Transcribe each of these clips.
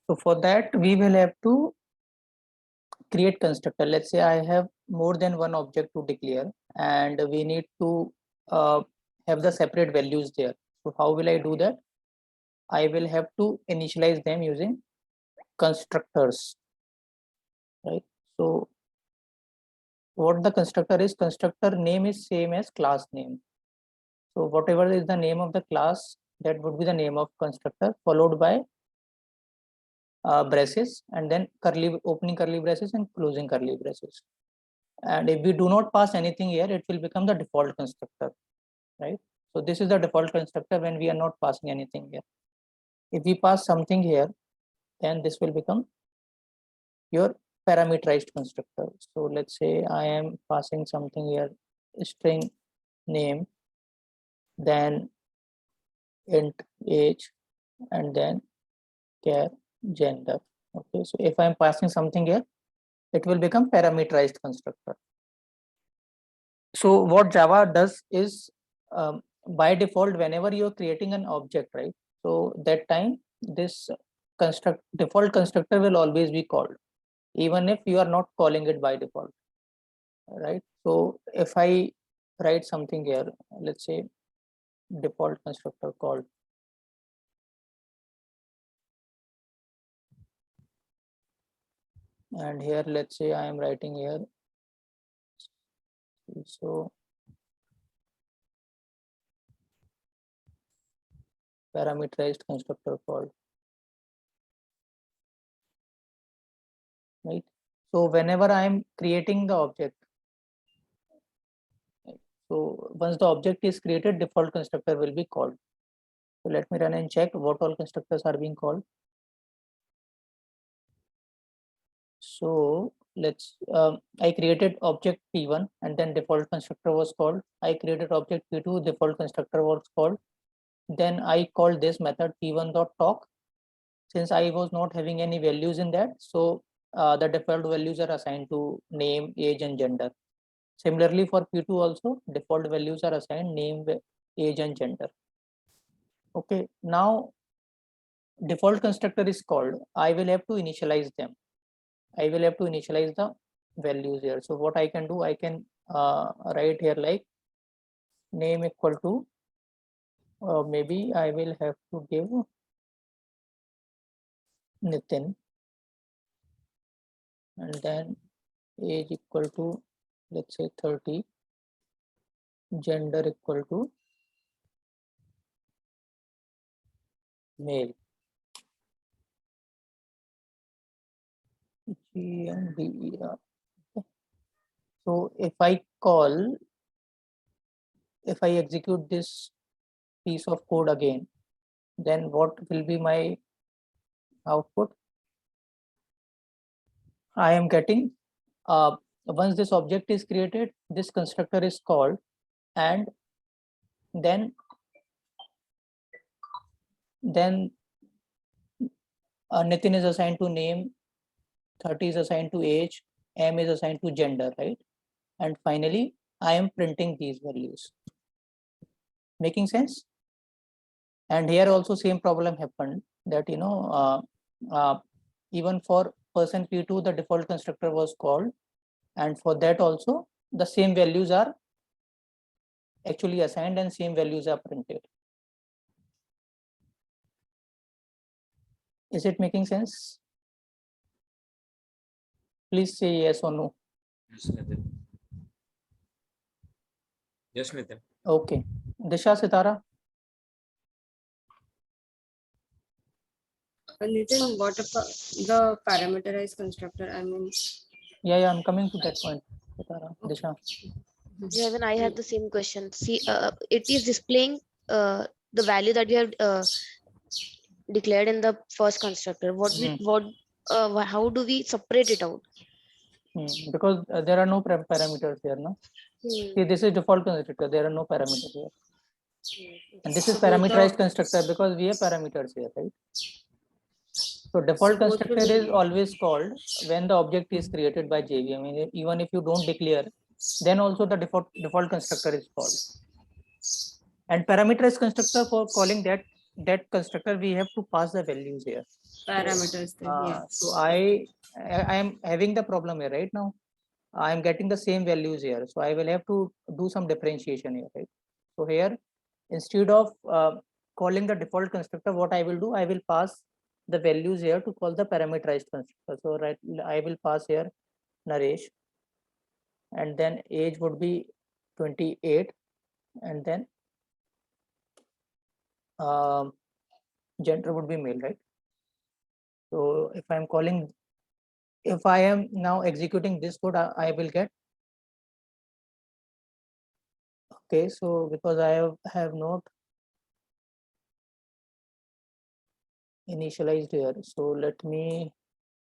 So for that, we will have to create constructor. Let's say I have more than one object to declare, and we need to have the separate values there. So how will I do that? I will have to initialize them using constructors, right? So what the constructor is, constructor name is same as class name. So whatever is the name of the class, that would be the name of constructor, followed by braces, and then opening curly braces and closing curly braces. And if we do not pass anything here, it will become the default constructor, right? So this is the default constructor when we are not passing anything here. If we pass something here, then this will become your parameterized constructor. So let's say I am passing something here, string name, then int age, and then char gender. Okay, so if I'm passing something here, it will become parameterized constructor. So what Java does is, by default, whenever you're creating an object, right? So that time this default constructor will always be called, even if you are not calling it by default, right? So if I write something here, let's say default constructor called, and here let's say I am writing here, so parameterized constructor called, right? So whenever I am creating the object, so once the object is created, default constructor will be called. So let me run and check what all constructors are being called. So let's I created object P1 and then default constructor was called. I created object P2, default constructor was called. Then I called this method P1.talk. Since I was not having any values in that, so the default values are assigned to name, age, and gender. Similarly for P2 also, default values are assigned name, age, and gender. Okay, now default constructor is called. I will have to initialize them. I will have to initialize the values here. So what I can do, I can write here like name equal to, maybe I will have to give Nitin, and then age equal to, let's say 30, gender equal to male. So if I execute this piece of code again, then what will be my output? I am getting, once this object is created, this constructor is called, and then Nitin is assigned to name, 30 is assigned to age, M is assigned to gender, right? And finally, I am printing these values. Making sense? And here also same problem happened that, even for person P2, the default constructor was called, and for that also the same values are actually assigned and same values are printed. Is it making sense? Please say yes or no. Yes, Nitin. Yes, Nitin. Okay. Disha, Sitara? Nitin, what about the parameterized constructor? I mean, Yeah, I'm coming to that point. Sitara, Disha. Yeah, even I had the same question. See, it is displaying the value that you have declared in the first constructor. How do we separate it out? Because there are no parameters here, no? See, this is default constructor. There are no parameters here. And this is parameterized constructor because we have parameters here, right? So default constructor is always called when the object is created by JV. I mean, even if you don't declare, then also the default constructor is called. And parameterized constructor, for calling that, that constructor we have to pass the values here. Parameters there, yeah. So I am having the problem here right now. I am getting the same values here, so I will have to do some differentiation here, right? So here, instead of calling the default constructor, what I will do, I will pass the values here to call the parameterized constructor. So right, I will pass here Naresh, and then age would be 28, and then gender would be male, right? So if I'm calling, if I am now executing this code, I will get, okay, so because I have not initialized here, so let me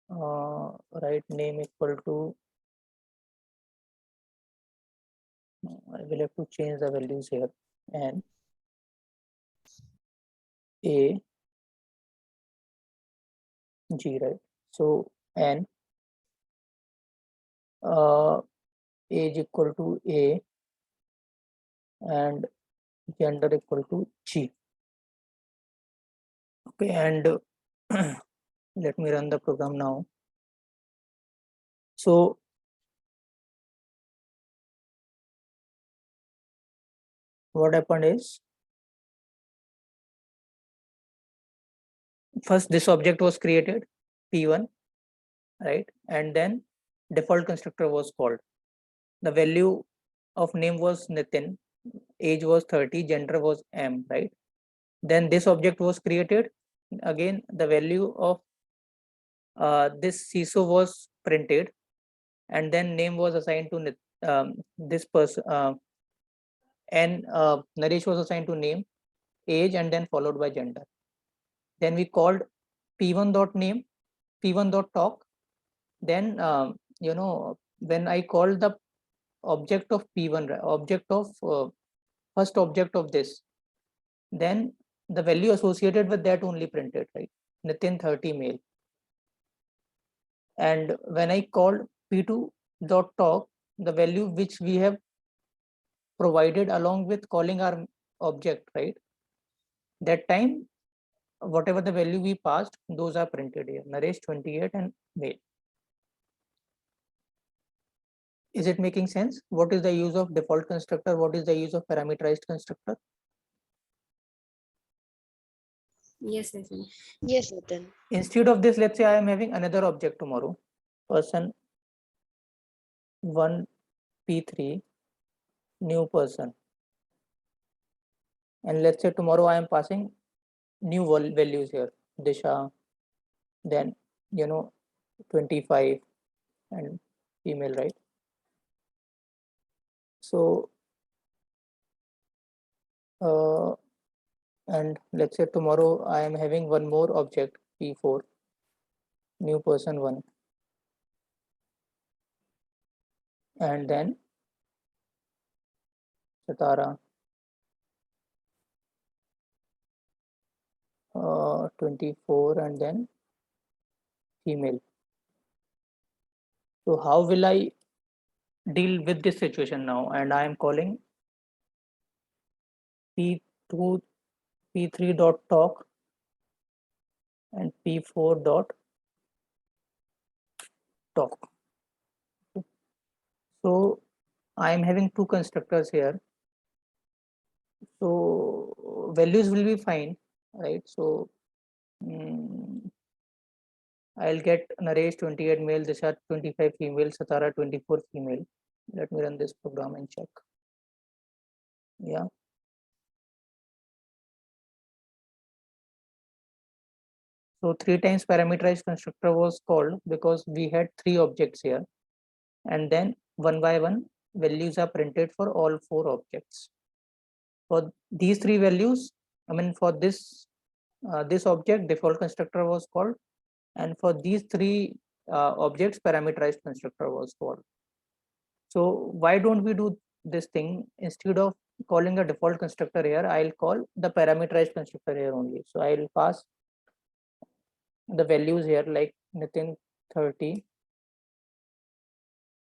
write name equal to, I will have to change the values here, and a g, right? So n age equal to a and gender equal to g. Okay, and let me run the program now. So what happened is, first this object was created, p1, right? And then default constructor was called. The value of name was Nitin, age was 30, gender was m, right? Then this object was created. Again, the value of this CISO was printed, and then name was assigned to this person, and Naresh was assigned to name, age, and then followed by gender. Then we called p1.name, p1.talk. Then when I called the object of p1, object of first object of this, then the value associated with that only printed, right? Nitin 30 male. And when I called p2.talk, the value which we have provided along with calling our object, right? That time, whatever the value we passed, those are printed here. Naresh 28 and male. Is it making sense? What is the use of default constructor? What is the use of parameterized constructor? Yes, yes. Yes, Nitin. Instead of this, let's say I am having another object tomorrow, person 1 p3 new person, and let's say tomorrow I am passing new values here, Disha, then 25 and female, right? So and let's say tomorrow I am having one more object, p4 new person 1, and then Satara 24 and then female. So how will I deal with this situation now? And I am calling p2 p3 dot talk and p4 dot talk. So I am having two constructors here, so values will be fine, right? So I'll get Naresh 28 male, Disha 25 female, Satara 24 female. Let me run this program and check. Yeah. So 3 times parameterized constructor was called because we had 3 objects here, and then one by one values are printed for all 4 objects. For these 3 values, I mean for this this object default constructor was called, and for these 3 objects parameterized constructor was called. So why don't we do this thing? Instead of calling a default constructor here, I'll call the parameterized constructor here only. So I'll pass the values here like Nitin 30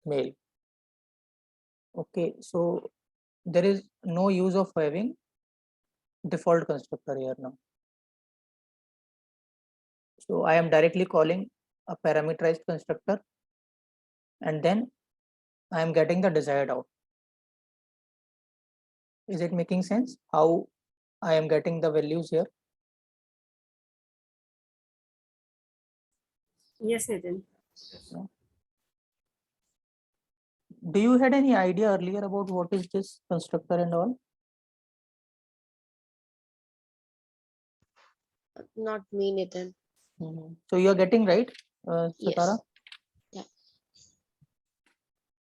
male. Okay, so there is no use of having default constructor here now. So I am directly calling a parameterized constructor, and then I am getting the desired out. Is it making sense how I am getting the values here? Yes, Nitin. Yes. Do you had any idea earlier about what is this constructor and all? Not me, Nitin. So you are getting right, Yes. Satara? Yeah.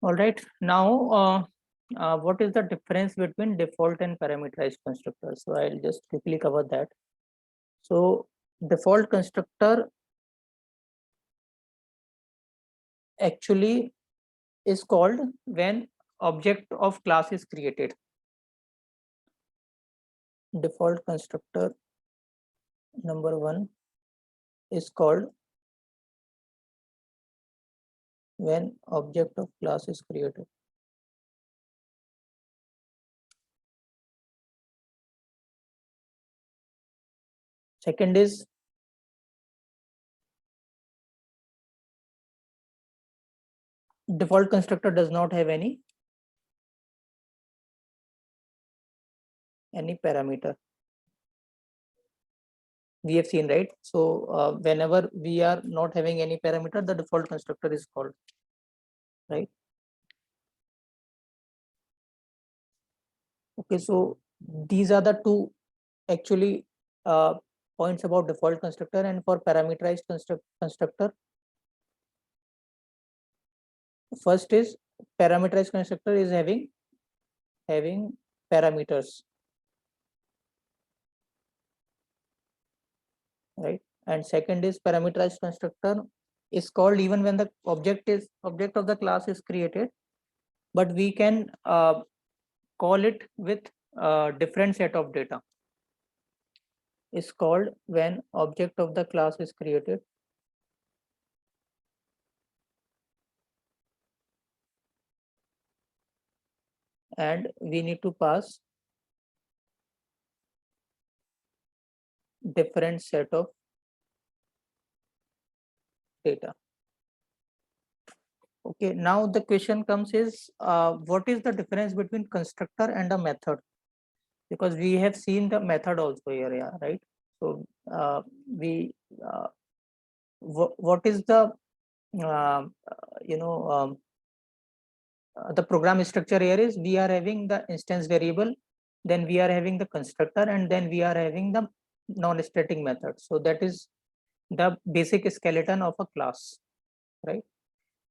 All right. Now, what is the difference between default and parameterized constructor? So I'll just quickly cover that. So default constructor actually is called when object of class is created. Default constructor number one is called when object of class is created. Second is default constructor does not have any parameter. We have seen, right? So whenever we are not having any parameter, the default constructor is called, right? Okay, so these are the two actually points about default constructor. And for parameterized constructor, first is parameterized constructor is having parameters, right? And second is parameterized constructor is called even when the object of the class is created, but we can call it with different set of data. Is called when object of the class is created and we need to pass different set of data. Okay, now the question comes is what is the difference between constructor and a method? Because we have seen the method also here, yeah, right? So we what is the you know the program structure here is we are having the instance variable, then we are having the constructor, and then we are having the non-static method. So that is the basic skeleton of a class, right?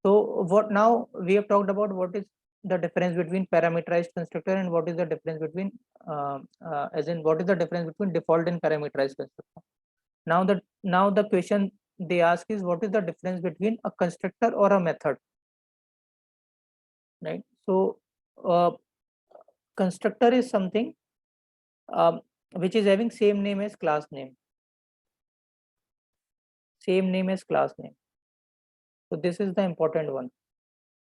So what now we have talked about what is the difference between parameterized constructor and what is the difference between as in what is the difference between default and parameterized constructor. Now the question they ask is what is the difference between a constructor or a method, right? So constructor is something which is having same name as class name, same name as class name. So this is the important one.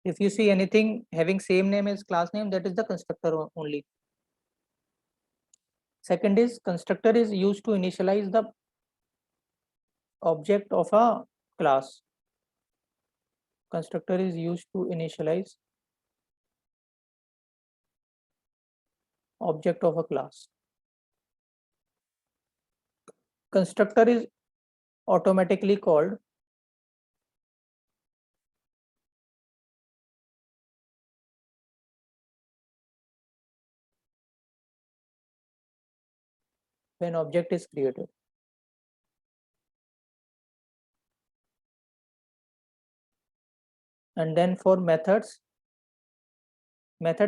If you see anything having same name as class name, that is the constructor only. Second is constructor is used to initialize the object of a class. Constructor is used to initialize object of a class. Constructor is automatically called when object is created. And then for methods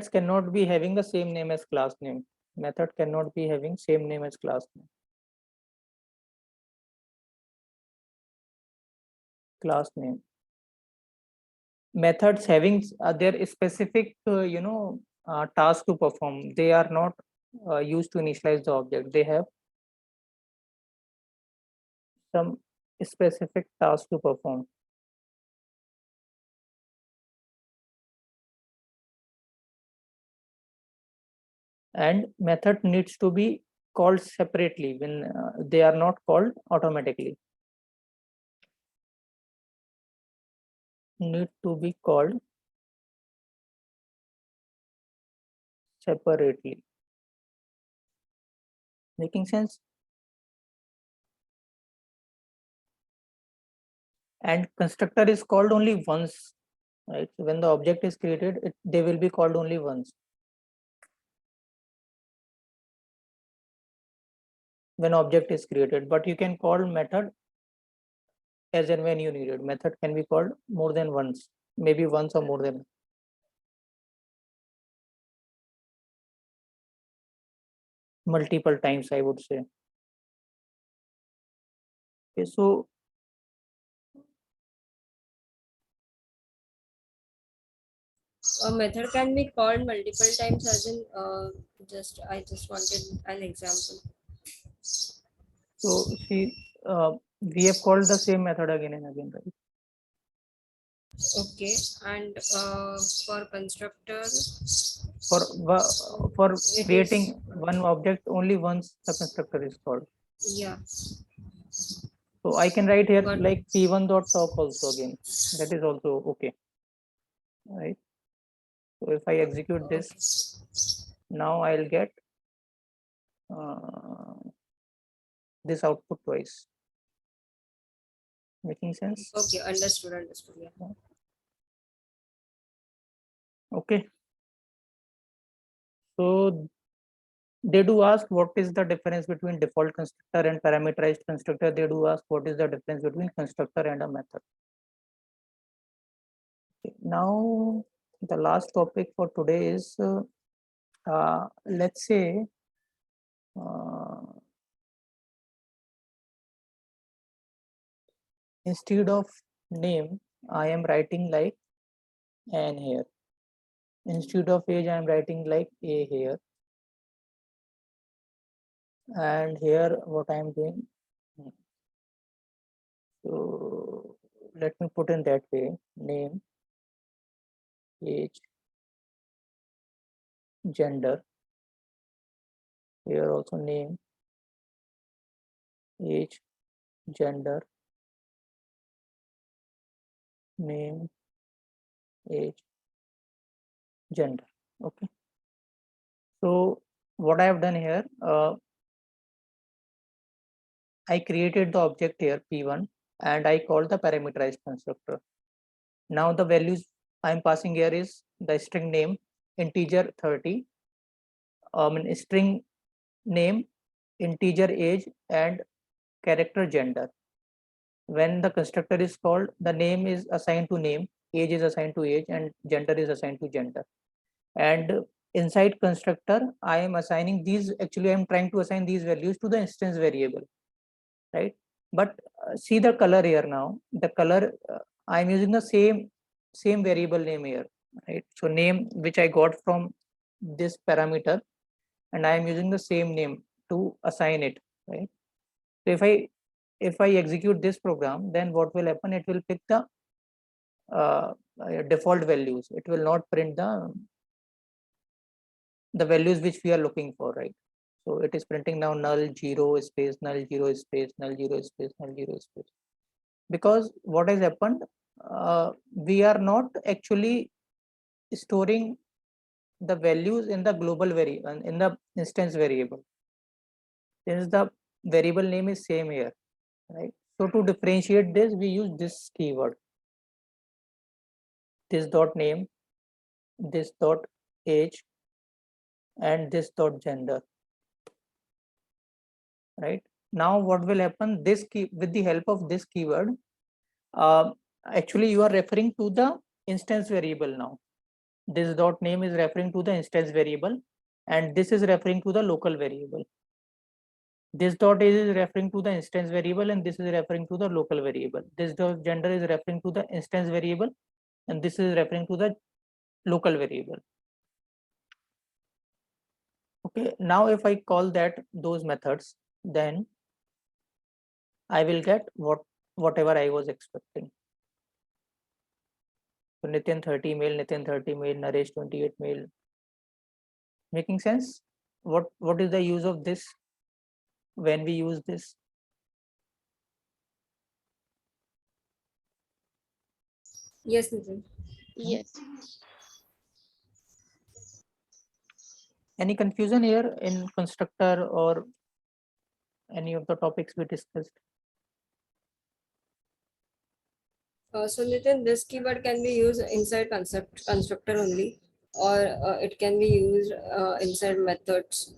cannot be having the same name as class name. Method cannot be having same name as class name. Class name. Methods having their specific task to perform. They are not used to initialize the object. They have some specific task to perform. And method needs to be called separately when they are not called automatically. need to be called separately. Making sense? And constructor is called only once, right? So when the object is created, they will be called only once. When object is created, but you can call method as and when you need it. Method can be called more than once, maybe once or more than multiple times, I would say. Okay, so A method can be called multiple times, as in I just wanted an example. see, we have called the same method again and again, right? Okay, and for constructor, For it creating is one object, only once the constructor is called. yeah. So I can write here But like p1.talk also again. That is also okay, right? So if I execute this, now I'll get this output twice. Making sense? okay, understood. Yeah. Okay. So they do ask what is the difference between default constructor and parameterized constructor. They do ask what is the difference between constructor and a method. Okay. Now the last topic for today is let's say instead of name I am writing like N here. Instead of age I am writing like A here. And here what I am doing, so let me put in that way: name, age, gender. Here also name, age, gender, name, age, gender. Okay. So what I have done here, I created the object here P1 and I called the parameterized constructor. Now the values I'm passing here is the string name, integer 30, string name, integer age, and character gender. When the constructor is called, the name is assigned to name, age is assigned to age, and gender is assigned to gender. And inside constructor, I am assigning these, actually I'm trying to assign these values to the instance variable, right? But see the color here now, the color, I'm using the same variable name here, right? So name which I got from this parameter, and I am using the same name to assign it, right? So if I execute this program, then what will happen? It will pick the default values. It will not print the values which we are looking for, right? So it is printing now null, zero, space, null, zero, space, null, zero, space, null, zero, space. Because what has happened, we are not actually storing the values in the global variable, in the instance variable. Since the variable name is same here, right? So to differentiate this, we use this keyword, this dot name, this dot age, and this dot gender, right? Now what will happen, this key, with the help of this keyword, actually you are referring to the instance variable now. This dot name is referring to the instance variable, and this is referring to the local variable. This dot age is referring to the instance variable, and this is referring to the local variable. This dot gender is referring to the instance variable, and this is referring to the local variable. Okay, now if I call that those methods, then I will get whatever I was expecting. So Nitin 30 male, Nitin 30 male, Naresh 28 male. Making sense? What is the use of this when we use this? Yes, Nitin. Yes. Any confusion here in constructor or any of the topics we discussed? So Nitin, this keyword can be used inside constructor only, or it can be used inside methods.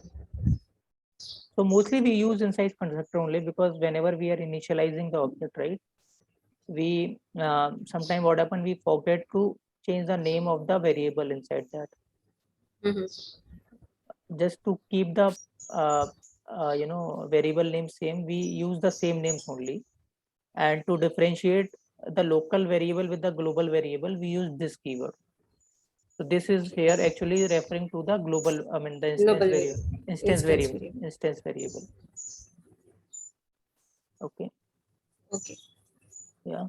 So mostly we use inside constructor only, because whenever we are initializing the object, right, we sometimes what happen, we forget to change the name of the variable inside that. Mhm. Just to keep the variable name same, we use the same names only. And to differentiate the local variable with the global variable, we use this keyword. So this is here actually referring to the global, I mean the instance Global variable, instance variable. instance variable. Okay. Okay. Yeah.